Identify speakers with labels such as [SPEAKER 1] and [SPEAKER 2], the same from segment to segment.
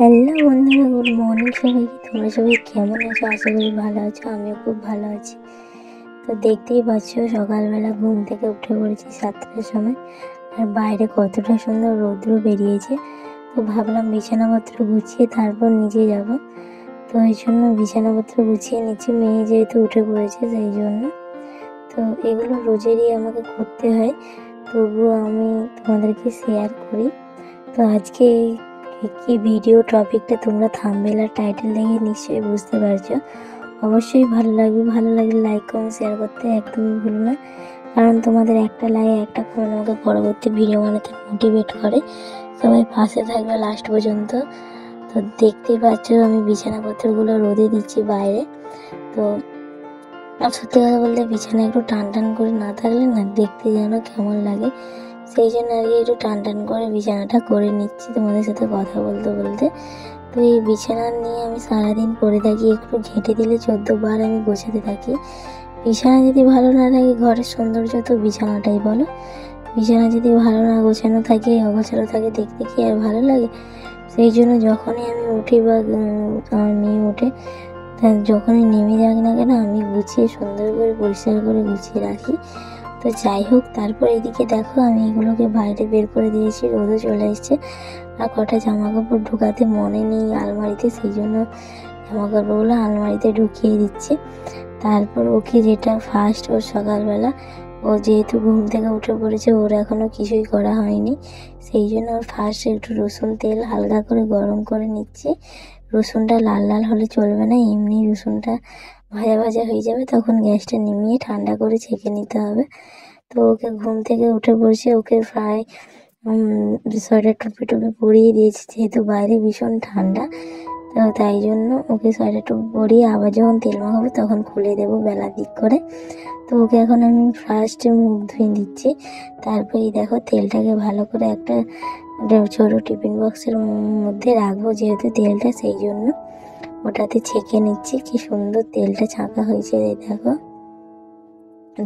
[SPEAKER 1] Hello বন্ধুরা, good morning সবাইকে। তোমরা সবাই কেমন আছো? আশা করি ভালো আছো। আমিও খুব ভালো আছি। তো দেখতেই পাচ্ছ, সকালবেলা ঘুম থেকে উঠে পড়েছি 7টার সময়। আর বাইরে কতটা সুন্দর রৌদ্র বেরিয়েছে। তো ভাবলাম বিছানাপত্র গুছিয়ে তারপর নিচে যাব। তো এই জন্য বিছানাপত্র গুছিয়ে নিচ্ছি। মেয়ে যেহেতু উঠে পড়েছে সেই জন্য। তো এগুলো রোজেরই আমাকে করতে হয়, তবুও আমি তোমাদেরকে শেয়ার করি। তো আজকে কি ভিডিও টপিকটা তোমরা থাম্বনেল আর টাইটেল দেখে নিশ্চয়ই বুঝতে পারছো। অবশ্যই ভালো লাগলে লাইক কমেন্ট শেয়ার করতে একদমই ভুলো না, কারণ তোমাদের একটা লাইক একটা কমেন্ট আমাকে পরবর্তী ভিডিও বানাতে মোটিভেট করে। সবাই পাশে থাকবে লাস্ট পর্যন্ত। তো দেখতেই পাচ্ছ আমি বিছানাপত্রগুলো রোদে দিচ্ছি বাইরে। তো সত্যি কথা বলতে বিছানা একটু টান করে না থাকলে না দেখতে যেন কেমন লাগে, সেই জন্য আর কি একটু টান করে বিছানাটা করে নিচ্ছি তোমাদের সাথে কথা বলতে বলতে। তো এই বিছানা নিয়ে আমি সারাদিন পরে থাকি, একটু ঘেঁটে দিলে 14 বার আমি গোছাতে থাকি। বিছানা যদি ভালো না লাগে, ঘরের সৌন্দর্য তো বিছানাটাই বলো। বিছানা যদি ভালো না গোছানো থাকে, অগোছানো থাকে, দেখতে কি আর ভালো লাগে? সেই জন্য যখনই আমি উঠি বা আমার মেয়ে ওঠে, যখনই নেমে যাক না কেন আমি গুছিয়ে সুন্দর করে পরিষ্কার করে গুছিয়ে রাখি। তো যাই হোক, তারপর এদিকে দেখো আমি এগুলোকে বাইরে বের করে দিয়েছি, রোদও চলে এসছে। আর কটা জামা কাপড় ঢুকাতে মনে নেই আলমারিতে, সেই জন্য জামা কাপড়গুলো আলমারিতে ঢুকিয়ে দিচ্ছি। তারপর ওকে যেটা ফার্স্ট, ওর সকালবেলা ও যেহেতু ঘুম থেকে উঠে পড়েছে, ওর এখনও কিছুই করা হয়নি, সেই জন্য ওর ফার্স্ট একটু রসুন তেল হালকা করে গরম করে নিচ্ছি। রসুনটা লাল লাল হলে চলবে না, এমনি রসুনটা ভাজা হয়ে যাবে, তখন গ্যাসটা নিমিয়ে ঠান্ডা করে ছেঁকে নিতে হবে। তো ওকে ঘুম থেকে উঠে পড়ছে, ওকে প্রায় সোয়েটার টুপি পরিয়ে দিয়েছি, যেহেতু বাইরে ভীষণ ঠান্ডা। তো তাই জন্য ওকে সোয়েটার টুপি পরিয়ে আবার যখন তেল মাখাবো তখন খুলে দেবো বেলার দিক করে। তো ওকে এখন আমি ফার্স্টে মুখ ধুয়ে দিচ্ছি। তারপরেই দেখো তেলটাকে ভালো করে একটা ছোটো টিফিন বক্সের মধ্যে রাখবো, যেহেতু তেলটা, সেই জন্য ওটাতে ছেঁকে নিচ্ছি। কি সুন্দর তেলটা ছাঁকা হয়েছে, এই দেখো।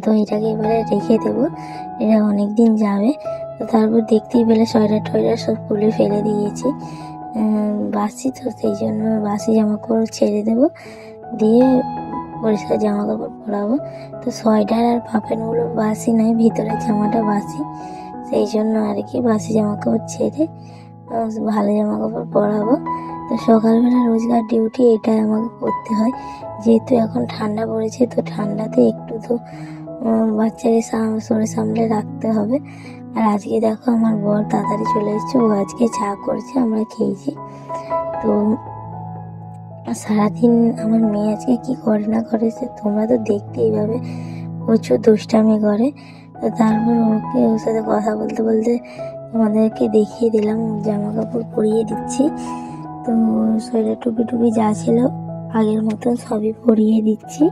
[SPEAKER 1] তো এটাকে এবারে রেখে দেবো, এটা অনেক দিন যাবে। তো তারপর দেখতেই পেলে সোয়েটার সব খুলে ফেলে দিয়েছি, বাসি তো, সেই জন্য বাসি জামা কাপড় ছেড়ে দেবো, দিয়ে পরিষ্কার জামা কাপড় পরাবো। তো সোয়েটার আর পাপেনগুলো বাসি নয়, ভিতরের জামাটা বাসি, সেই জন্য আর কি বাসি জামা কাপড় ছেড়ে ভালো জামা কাপড় পরাবো। তো সকালবেলা রোজগার ডিউটি এটাই আমাকে করতে হয়, যেহেতু এখন ঠান্ডা পড়েছে। তো ঠান্ডাতে একটু তো বাচ্চাকে সরে সামলে রাখতে হবে। আর আজকে দেখো আমার বর তাড়াতাড়ি চলে এসেছে, ও আজকে চা করছে, আমরা খেয়েছি। তো সারাদিন আমার মেয়ে আজকে কি করে না করে সে তোমরা তো দেখতেই পাবে, প্রচুর দুষ্টামি করে। তো তারপর ওর সাথে কথা বলতে বলতে তোমাদেরকে দেখিয়ে দিলাম, জামা কাপড় পরিয়ে দিচ্ছি। তো সোয়েটার টুপি যা ছিল আগের মতন সবই পরিয়ে দিচ্ছি।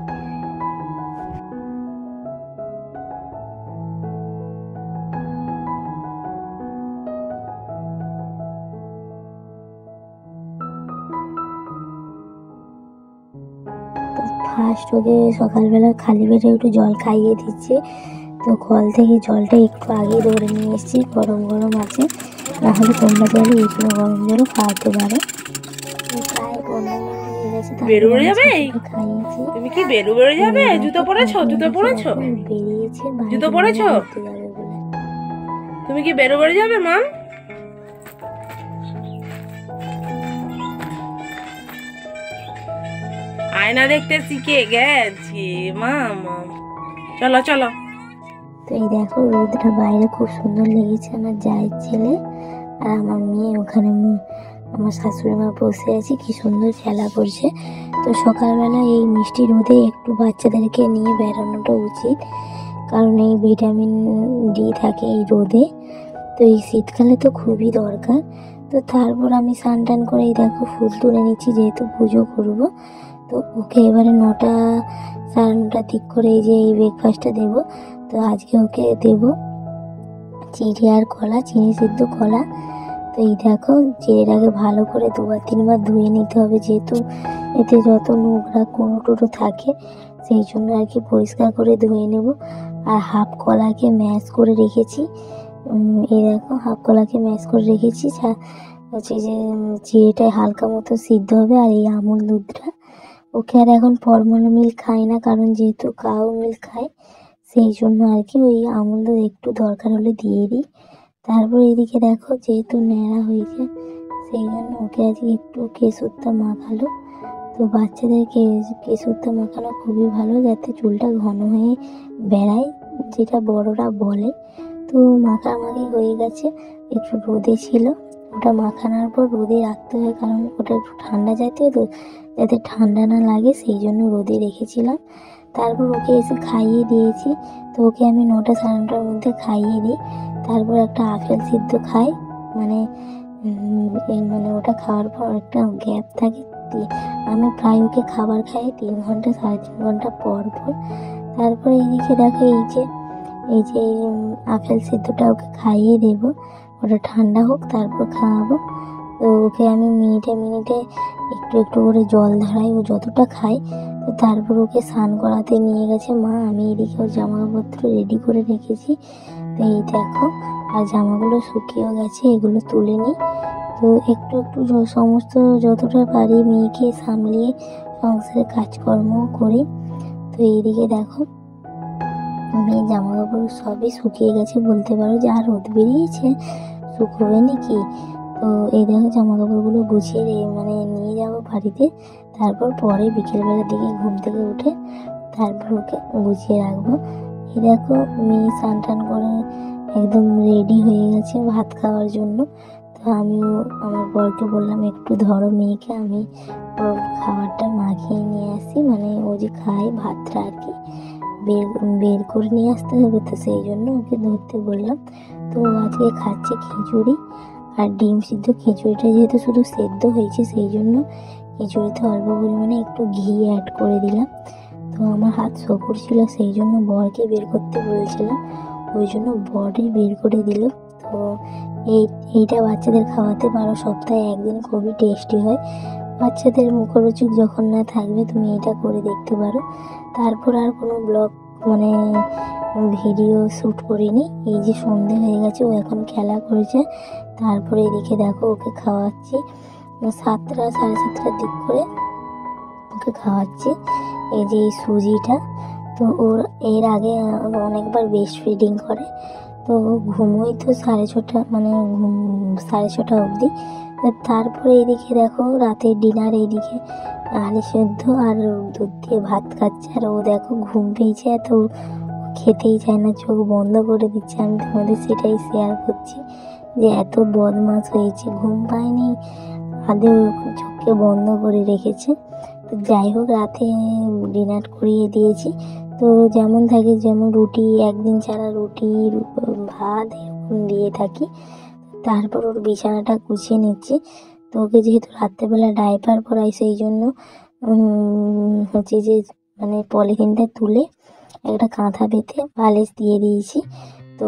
[SPEAKER 1] ফার্স্ট ওকে সকালবেলা খালি পেটে একটু জল খাইয়ে দিচ্ছি। তো কল থেকে জলটা একটু আগে ধরে নিয়ে এসেছি, গরম আছে, নাহলে তোমরা চাইলে এগুলো গরম জলও খাওয়াতে পারো। প্রায় 15 মিনিট হয়ে গেছে,
[SPEAKER 2] বেরোবে যাবে?
[SPEAKER 1] খাইয়েছি।
[SPEAKER 2] তুমি কি বেরোবে যাবে? জুতো পরেছো?
[SPEAKER 1] বেরিয়েছে,
[SPEAKER 2] জুতো পরেছো?
[SPEAKER 1] যাবে বলে।
[SPEAKER 2] তুমি কি বেরোবে যাবে মাম? আয়না দেখতে শিখে গেছি মামা। চলো চলো।
[SPEAKER 1] তো এই দেখো রোদটা বাইরে খুব সুন্দর লেগেছে, আমার জায়ের ছেলে আর আমার মেয়ে ওখানে, আমার শাশুড়ি মা বসে আছে, কি সুন্দর খেলা করছে। তো সকালবেলা এই মিষ্টি রোদে একটু বাচ্চাদেরকে নিয়ে বেড়ানোটা উচিত, কারণ এই ভিটামিন ডি থাকে এই রোদে। তো এই শীতকালে তো খুবই দরকার। তো তারপর আমি স্নান টান করে এই দেখো ফুল তুলে নিচ্ছি, যেহেতু পুজো করব। তো ওকে এবারে 9টা সাড়ে 9টার দিক করে এই যে এই ব্রেকফাস্টটা দেবো। তো আজকে ওকে দেবো চিড়ে আর কলা, চিনি সিদ্ধ কলা। তো এই দেখো চিড়েটাকে ভালো করে 2-3 বার ধুয়ে নিতে হবে, যেহেতু এতে যত নোংরা কুঁড়ো থাকে, সেই জন্য আর কি পরিষ্কার করে ধুয়ে নেব। আর হাফ কলাকে ম্যাশ করে রেখেছি, এই দেখো হাফ কলাকে ম্যাশ করে রেখেছি, হচ্ছে যে চিড়েটায় হালকা মতো সিদ্ধ হবে। আর এই আমুল দুধটা ওকে আর এখন ফর্মুলা মিল্ক খাই না, কারণ যেহেতু কাউ মিল্ক খায় সেই জন্য আর কি ওই আমুল দুধ একটু দরকার হলে দিয়ে দিই। তারপর এদিকে দেখো যেহেতু ন্যাড়া হয়েছে সেই জন্য ওকে আজকে একটু কেশুরটা মাখালো। তো বাচ্চাদের কেশুরটা মাখানো খুবই ভালো, যাতে চুলটা ঘন হয়ে বেড়ায়, যেটা বড়রা বলে। তো মাখামাখি হয়ে গেছে, একটু রোদে ছিল, ওটা মাখানোর পর রোদে রাখতে হয়, কারণ ওটা একটু ঠান্ডা জাতীয় তো, যাতে ঠান্ডা না লাগে সেই জন্য রোদে রেখেছিলাম। তারপর ওকে এসে খাইয়ে দিয়েছি। তো ওকে আমি 9টা সাড়ে 9টার মধ্যে খাইয়ে দিই। তারপর একটা আপেল সিদ্ধ খাই, মানে মানে ওটা খাওয়ার পর একটা গ্যাপ থাকে। আমি প্রায় ওকে খাবার খাই 3 ঘন্টা 3.5 ঘন্টা পর পর। তারপরে এইদিকে দেখো এই যে আপেল সিদ্ধটা ওকে খাইয়ে দেবো, ওটা ঠান্ডা হোক তারপর খাওয়াবো। তো ওকে আমি মিনিটে মিনিটে একটু একটু করে জল ধরাই, ও যতটা খায়। তো তারপর ওকে স্নান করাতে নিয়ে গেছে মা। আমি এদিকে ওর জামাপত্র রেডি করে রেখেছি। তো এই দেখো, আর জামাগুলো শুকিয়েও গেছে, এগুলো তুলে নিই। তো একটু একটু সমস্ত যতটা পারি মেয়েকে সামলিয়ে সংসারে কাজকর্ম করি। তো এইদিকে দেখো মেয়ের জামা কাপড় সবই শুকিয়ে গেছে, বলতে পারো যে আর রোদ বেরিয়েছে শুকোবে নাকি। তো এই দেখো জামা কাপড়গুলো গুছিয়ে মানে নিয়ে যাবো বাড়িতে। তারপর পরে বিকেলবেলার দিকে ঘুম থেকে উঠে তারপর ওকে গুছিয়ে রাখবো। এই দেখো মেয়ে স্নান টান করে একদম রেডি হয়ে গেছে ভাত খাওয়ার জন্য। তো আমিও আমার বরকে বললাম একটু ধরো মেয়েকে, আমি ওর খাবারটা মাখিয়ে নিয়ে আসি, মানে ও যে খায় ভাতটা আর কি বের করে নিয়ে আসতে হবে, তো সেই জন্য ওকে ধরতে বললাম। তো আজকে খাচ্ছে খিচুড়ি আর ডিম সিদ্ধ। খিচুড়িটা যেহেতু শুধু সেদ্ধ হয়েছে সেই জন্য খিচুড়িতে অল্প পরিমাণে একটু ঘি অ্যাড করে দিলাম। তো আমার হাত শোকর ছিল সেই জন্য বরকে বের করতে বলছিলাম, ওই জন্য বরই বের করে দিল। তো এইটা বাচ্চাদের খাওয়াতে পারো, সপ্তাহে একদিন, খুবই টেস্টি হয়। বাচ্চাদের মুখরোচক যখন না থাকবে তুমি এটা করে দেখতে পারো। তারপর আর কোনো ব্লগ মানে ভিডিও শ্যুট করিনি। এই যে সন্ধে হয়ে গেছে, ও এখন খেলা করেছে। তারপরে এদিকে দেখো ওকে খাওয়াচ্ছি 7টা সাড়ে 7টার দিক করে ওকে খাওয়াচ্ছি এই যে এই সুজিটা। তো ওর এর আগে অনেকবার বেস্ট ফিডিং করে, তো ঘুমোই তো 6:30 মানে 6:30 অবধি। তারপরে এদিকে দেখো রাতের ডিনার, এইদিকে আলু সেদ্ধ আর দুধ দিয়ে ভাত খাচ্ছে। আর ও দেখো ঘুম পেয়েছে, এত খেতেই চায় না, চোখ বন্ধ করে দিচ্ছে। আমি তোমাদের সেটাই শেয়ার করছি যে এত বদমাশ হয়েছে, ঘুম পায়নি আদেও, চোখকে বন্ধ করে রেখেছে। তো যাই হোক রাতে ডিনার করিয়ে দিয়েছি। তো যেমন থাকে, যেমন রুটি একদিন ছাড়া রুটি ভাত এরকম দিয়ে থাকি। তারপর ওর বিছানাটা গুছিয়ে নিচ্ছি। তো ওকে যেহেতু রাত্রেবেলা ডাইপার পরাই সেই জন্য হচ্ছে যে মানে পলিথিনটা তুলে একটা কাঁথা পেতে বালিশ দিয়ে দিয়েছি। তো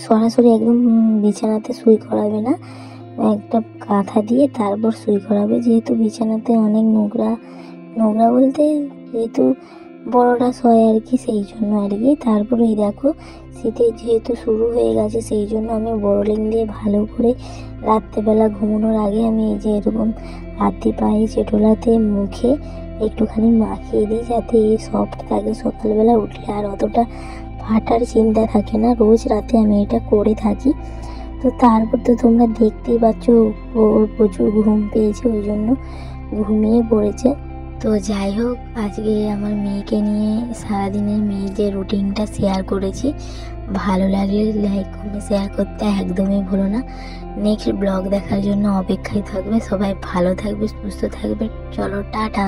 [SPEAKER 1] সরাসরি একদম বিছানাতে শুই করাবে না, একটা কাঁথা দিয়ে তারপর শুই করাবে, যেহেতু বিছানাতে অনেক নোংরা বলতে যেহেতু বড়রা শোয় আর কি, সেই জন্য আর কি। তারপরে এই দেখো শীতে যেহেতু শুরু হয়ে গেছে সেই জন্য আমি বোরোলিন দিয়ে ভালো করে রাত্রেবেলা ঘুমানোর আগে আমি এই যে এরকম হাতে পায়ে চেটোলাতে মুখে একটুখানি মাখিয়ে দিই, যাতে সফট থাকে, সকালবেলা উঠলে আর অতটা ফাটার চিন্তা থাকে না। রোজ রাতে আমি এটা করে থাকি। তো তারপর তো তোমরা দেখতেই পাচ্ছ ওর প্রচুর ঘুম পেয়েছে, ওই জন্য ঘুমিয়ে পড়েছে। তো যাই হোক আজকে আমার মেয়েকে নিয়ে সারাদিনের মেয়ে যে রুটিনটা শেয়ার করেছি, ভালো লাগলে লাইক কমেন্ট শেয়ার করতে একদমই ভুলো না। নেক্সট ব্লগ দেখার জন্য অপেক্ষায় থাকবে। সবাই ভালো থাকবে, সুস্থ থাকবে। চলো টাটা।